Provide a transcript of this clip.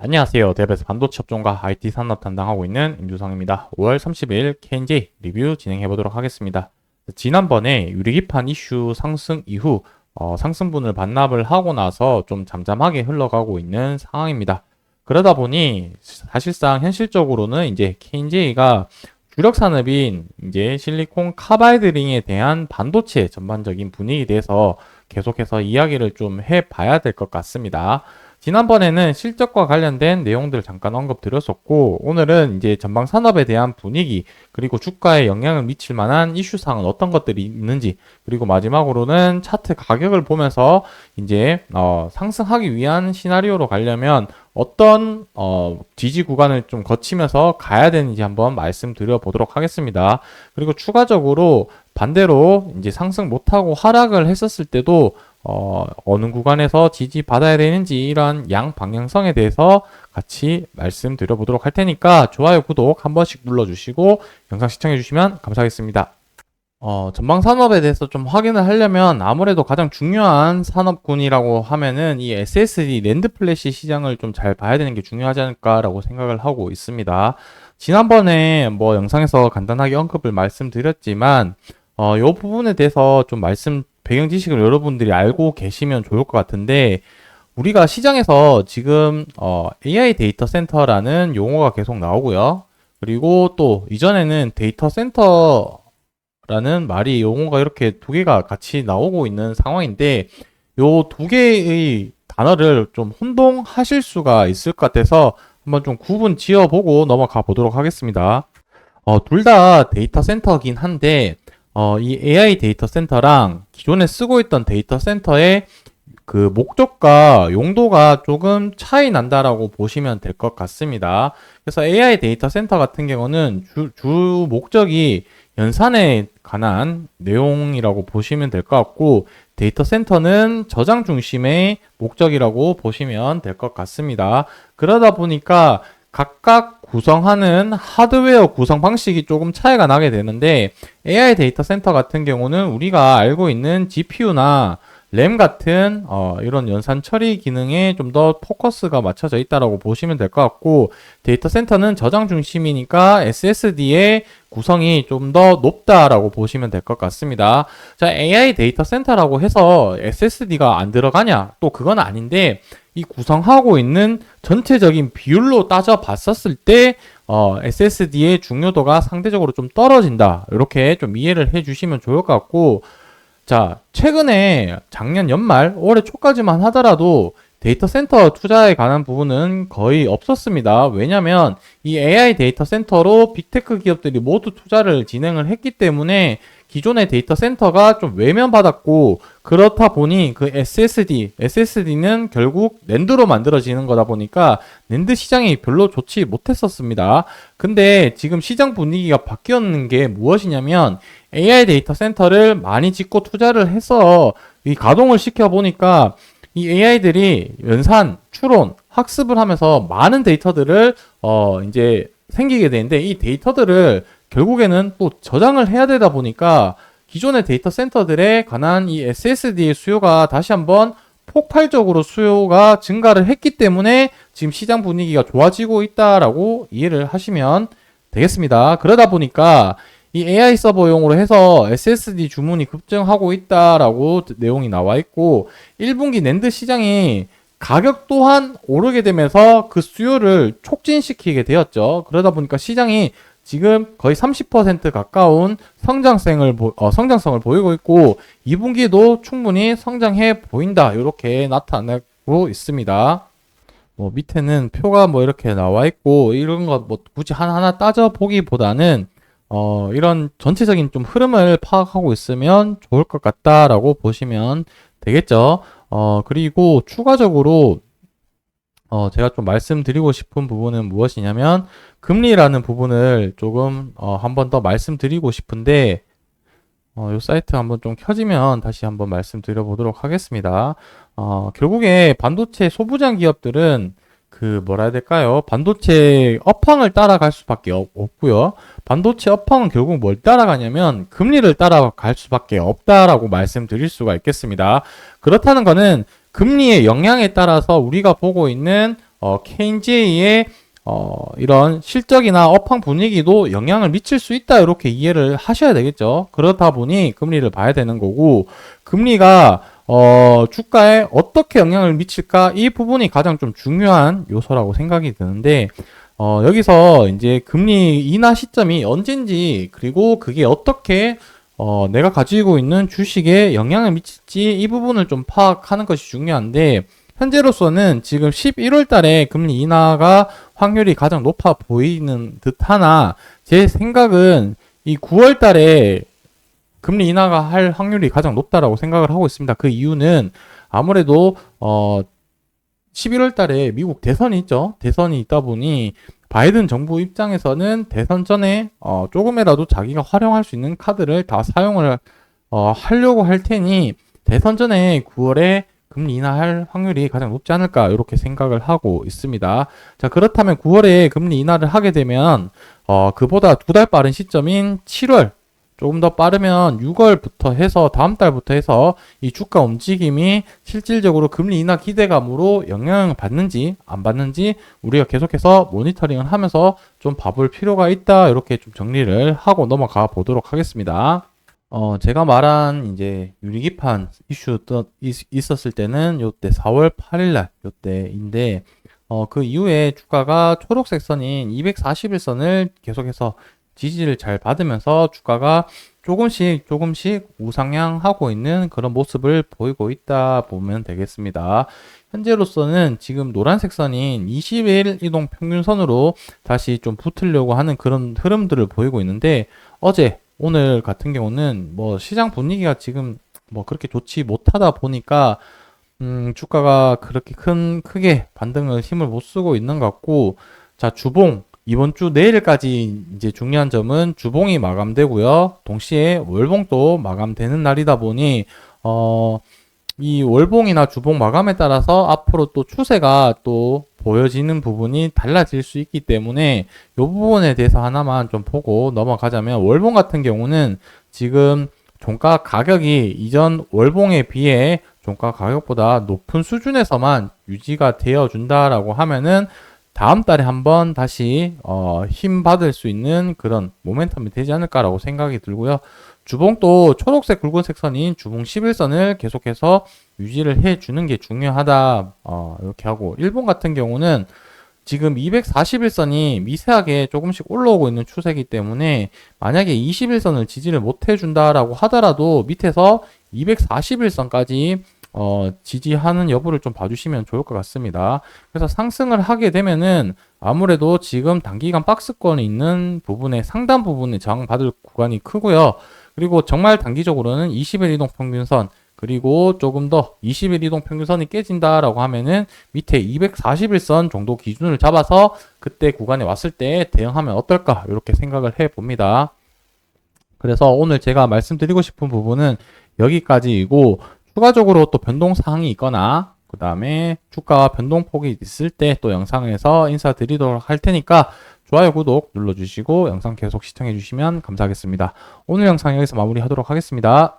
안녕하세요. 대배스 반도체 업종과 IT 산업 담당하고 있는 임주성입니다. 5월 30일 K&J 리뷰 진행해 보도록 하겠습니다. 지난번에 유리기판 이슈 상승 이후 상승분을 반납을 하고 나서 좀 잠잠하게 흘러가고 있는 상황입니다. 그러다 보니 사실상 현실적으로는 이제 K&J가 주력 산업인 이제 실리콘 카바이드링에 대한 반도체 전반적인 분위기에 대해서 계속해서 이야기를 좀 해봐야 될 것 같습니다. 지난번에는 실적과 관련된 내용들을 잠깐 언급드렸었고, 오늘은 이제 전방 산업에 대한 분위기, 그리고 주가에 영향을 미칠 만한 이슈사항은 어떤 것들이 있는지, 그리고 마지막으로는 차트 가격을 보면서 이제 상승하기 위한 시나리오로 가려면 어떤 지지 구간을 좀 거치면서 가야 되는지 한번 말씀드려 보도록 하겠습니다. 그리고 추가적으로 반대로 이제 상승 못하고 하락을 했었을 때도 어느 구간에서 지지받아야 되는지 이런 양 방향성에 대해서 같이 말씀드려 보도록 할 테니까 좋아요, 구독 한 번씩 눌러주시고 영상 시청해 주시면 감사하겠습니다. 전방 산업에 대해서 좀 확인을 하려면 아무래도 가장 중요한 산업군이라고 하면은 이 SSD 낸드 플래시 시장을 좀 잘 봐야 되는 게 중요하지 않을까라고 생각을 하고 있습니다. 지난번에 뭐 영상에서 간단하게 언급을 말씀드렸지만 이 부분에 대해서 좀 배경 지식을 여러분들이 알고 계시면 좋을 것 같은데, 우리가 시장에서 지금 AI 데이터 센터라는 용어가 계속 나오고요. 그리고 또 이전에는 데이터 센터라는 말이 용어가 이렇게 두 개가 같이 나오고 있는 상황인데, 요 두 개의 단어를 좀 혼동하실 수가 있을 것 같아서 한번 좀 구분 지어보고 넘어가 보도록 하겠습니다. 둘 다 데이터 센터긴 한데, 이 AI 데이터 센터랑 기존에 쓰고 있던 데이터 센터의 그 목적과 용도가 조금 차이 난다라고 보시면 될 것 같습니다. 그래서 AI 데이터 센터 같은 경우는 주 목적이 연산에 관한 내용이라고 보시면 될 것 같고, 데이터 센터는 저장 중심의 목적이라고 보시면 될 것 같습니다. 그러다 보니까 각각 구성하는 하드웨어 구성 방식이 조금 차이가 나게 되는데, AI 데이터 센터 같은 경우는 우리가 알고 있는 GPU나 램 같은 이런 연산 처리 기능에 좀 더 포커스가 맞춰져 있다라고 보시면 될 것 같고, 데이터 센터는 저장 중심이니까 SSD의 구성이 좀 더 높다라고 보시면 될 것 같습니다. 자, AI 데이터 센터라고 해서 SSD가 안 들어가냐? 또 그건 아닌데, 이 구성하고 있는 전체적인 비율로 따져 봤었을 때 SSD의 중요도가 상대적으로 좀 떨어진다, 이렇게 좀 이해를 해 주시면 좋을 것 같고, 자, 최근에 작년 연말 올해 초까지만 하더라도 데이터 센터 투자에 관한 부분은 거의 없었습니다. 왜냐면 이 AI 데이터 센터로 빅테크 기업들이 모두 투자를 진행을 했기 때문에 기존의 데이터 센터가 좀 외면받았고, 그렇다 보니 그 SSD는 결국 낸드로 만들어지는 거다 보니까 낸드 시장이 별로 좋지 못했었습니다. 근데 지금 시장 분위기가 바뀌었는 게 무엇이냐면, AI 데이터 센터를 많이 짓고 투자를 해서 이 가동을 시켜 보니까 이 AI들이 연산, 추론, 학습을 하면서 많은 데이터들을 이제 생기게 되는데, 이 데이터들을 결국에는 또 저장을 해야 되다 보니까 기존의 데이터 센터들에 관한 이 SSD의 수요가 다시 한번 폭발적으로 수요가 증가를 했기 때문에 지금 시장 분위기가 좋아지고 있다라고 이해를 하시면 되겠습니다. 그러다 보니까 이 AI 서버용으로 해서 SSD 주문이 급증하고 있다라고 내용이 나와 있고, 1분기 낸드 시장이 가격 또한 오르게 되면서 그 수요를 촉진시키게 되었죠. 그러다 보니까 시장이 지금 거의 30% 가까운 성장성을 보이고 있고, 2분기도 충분히 성장해 보인다, 이렇게 나타내고 있습니다. 뭐 밑에는 표가 뭐 이렇게 나와 있고, 이런 거 뭐 굳이 하나하나 따져 보기보다는 이런 전체적인 좀 흐름을 파악하고 있으면 좋을 것 같다라고 보시면 되겠죠. 그리고 추가적으로 제가 좀 말씀드리고 싶은 부분은 무엇이냐면, 금리라는 부분을 조금 한 번 더 말씀드리고 싶은데, 이 사이트 한번 좀 켜지면 다시 한번 말씀드려 보도록 하겠습니다. 결국에 반도체 소부장 기업들은 그 뭐라 해야 될까요? 반도체 업황을 따라갈 수밖에 없고요. 반도체 업황은 결국 뭘 따라가냐면 금리를 따라갈 수밖에 없다라고 말씀드릴 수가 있겠습니다. 그렇다는 거는 금리의 영향에 따라서 우리가 보고 있는 KNJ의 이런 실적이나 업황 분위기도 영향을 미칠 수 있다 이렇게 이해를 하셔야 되겠죠. 그렇다 보니 금리를 봐야 되는 거고 금리가 주가에 어떻게 영향을 미칠까 이 부분이 가장 좀 중요한 요소라고 생각이 드는데 여기서 이제 금리 인하 시점이 언젠지 그리고 그게 어떻게 내가 가지고 있는 주식에 영향을 미칠지 이 부분을 좀 파악하는 것이 중요한데 현재로서는 지금 11월 달에 금리 인하가 확률이 가장 높아 보이는 듯 하나 제 생각은 이 9월 달에 금리 인하가 할 확률이 가장 높다라고 생각을 하고 있습니다. 그 이유는 아무래도 11월 달에 미국 대선이 있죠. 대선이 있다 보니 바이든 정부 입장에서는 대선 전에 조금이라도 자기가 활용할 수 있는 카드를 다 사용을 하려고 할 테니 대선 전에 9월에 금리 인하할 확률이 가장 높지 않을까 이렇게 생각을 하고 있습니다. 자, 그렇다면 9월에 금리 인하를 하게 되면 그보다 2달 빠른 시점인 7월 조금 더 빠르면 6월부터 해서 다음 달부터 해서 이 주가 움직임이 실질적으로 금리 인하 기대감으로 영향을 받는지 안 받는지 우리가 계속해서 모니터링을 하면서 좀 봐볼 필요가 있다 이렇게 좀 정리를 하고 넘어가 보도록 하겠습니다. 제가 말한 이제 유리기판 이슈 있었을 때는 요때 4월 8일날 요때인데 그 이후에 주가가 초록색 선인 241선을 계속해서 지지를 잘 받으면서 주가가 조금씩 우상향하고 있는 그런 모습을 보이고 있다 보면 되겠습니다. 현재로서는 지금 노란색 선인 20일 이동 평균선으로 다시 좀 붙으려고 하는 그런 흐름들을 보이고 있는데 오늘 같은 경우는 뭐 시장 분위기가 지금 뭐 그렇게 좋지 못하다 보니까 주가가 그렇게 크게 반등을 힘을 못 쓰고 있는 것 같고 자 주봉 이번 주 내일까지 이제 중요한 점은 주봉이 마감되고요. 동시에 월봉도 마감되는 날이다 보니 이 월봉이나 주봉 마감에 따라서 앞으로 또 추세가 또 보여지는 부분이 달라질 수 있기 때문에 이 부분에 대해서 하나만 좀 보고 넘어가자면 월봉 같은 경우는 지금 종가 가격이 이전 월봉에 비해 종가 가격보다 높은 수준에서만 유지가 되어 준다라고 하면은 다음 달에 한번 다시 힘 받을 수 있는 그런 모멘텀이 되지 않을까라고 생각이 들고요. 주봉도 초록색 굵은색 선인 주봉 11선을 계속해서 유지를 해주는 게 중요하다 이렇게 하고 일본 같은 경우는 지금 241선이 미세하게 조금씩 올라오고 있는 추세이기 때문에 만약에 21선을 지지를 못 해준다라고 하더라도 밑에서 241선까지 지지하는 여부를 좀 봐주시면 좋을 것 같습니다. 그래서 상승을 하게 되면은 아무래도 지금 단기간 박스권이 있는 부분에 상단 부분에 저항받을 구간이 크고요. 그리고 정말 단기적으로는 20일 이동 평균선 그리고 조금 더 20일 이동 평균선이 깨진다라고 하면은 밑에 241선 정도 기준을 잡아서 그때 구간에 왔을 때 대응하면 어떨까 이렇게 생각을 해 봅니다. 그래서 오늘 제가 말씀드리고 싶은 부분은 여기까지이고 추가적으로 또 변동 사항이 있거나 그 다음에 주가 변동폭이 있을 때 또 영상에서 인사드리도록 할 테니까 좋아요, 구독 눌러주시고 영상 계속 시청해 주시면 감사하겠습니다. 오늘 영상 여기서 마무리하도록 하겠습니다.